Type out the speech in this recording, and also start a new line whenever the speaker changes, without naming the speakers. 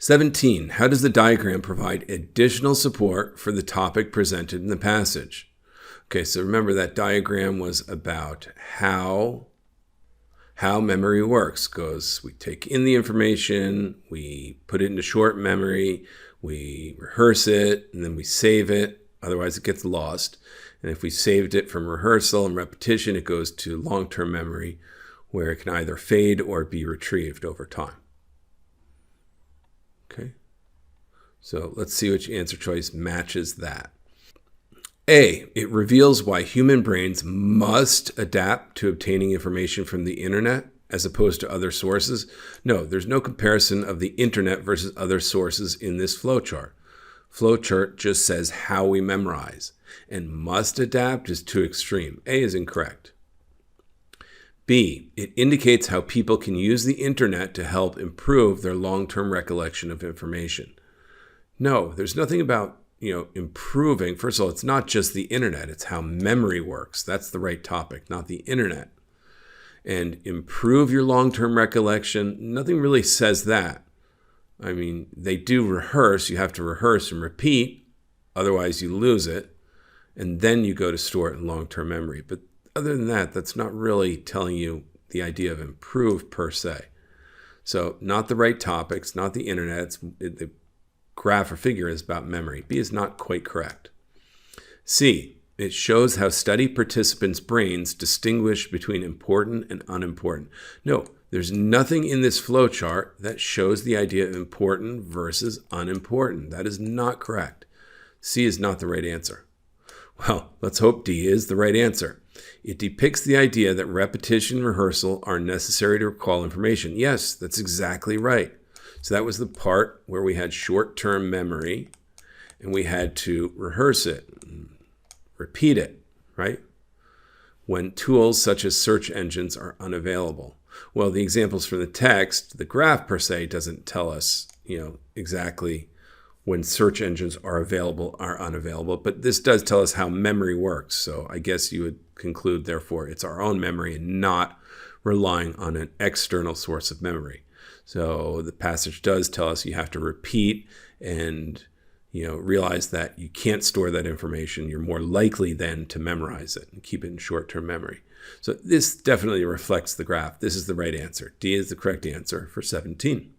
17. How does the diagram provide additional support for the topic presented in the passage? Okay, so remember that diagram was about how memory works. We take in the information, we put it into short memory, we rehearse it, and then we save it. Otherwise, it gets lost. And if we saved it from rehearsal and repetition, it goes to long-term memory, where it can either fade or be retrieved over time. Okay, so let's see which answer choice matches that. A, it reveals why human brains must adapt to obtaining information from the internet as opposed to other sources. No, there's no comparison of the internet versus other sources in this flowchart. Flowchart just says how we memorize, and must adapt is too extreme. A is incorrect. B, it indicates how people can use the internet to help improve their long-term recollection of information. No, there's nothing about, improving. First of all, it's not just the internet, it's how memory works. That's the right topic, not the internet. And improve your long-term recollection, nothing really says that. I mean, they do rehearse. You have to rehearse and repeat, otherwise you lose it. And then you go to store it in long-term memory. But other than that, that's not really telling you the idea of improve per se. So not the right topics, not the internet. The graph or figure is about memory. B is not quite correct. C, it shows how study participants' brains distinguish between important and unimportant. No, there's nothing in this flowchart that shows the idea of important versus unimportant. That is not correct. C is not the right answer. Well, let's hope D is the right answer. It depicts the idea that repetition and rehearsal are necessary to recall information. Yes, that's exactly right. So that was the part where we had short-term memory and we had to rehearse it, repeat it, right? When tools such as search engines are unavailable. Well, the examples from the text, the graph per se doesn't tell us, exactly when search engines are available or unavailable, but this does tell us how memory works. So I guess you would conclude, therefore, it's our own memory and not relying on an external source of memory. So the passage does tell us you have to repeat and realize that you can't store that information. You're more likely then to memorize it and keep it in short-term memory. So this definitely reflects the graph. This is the right answer. D is the correct answer for 17.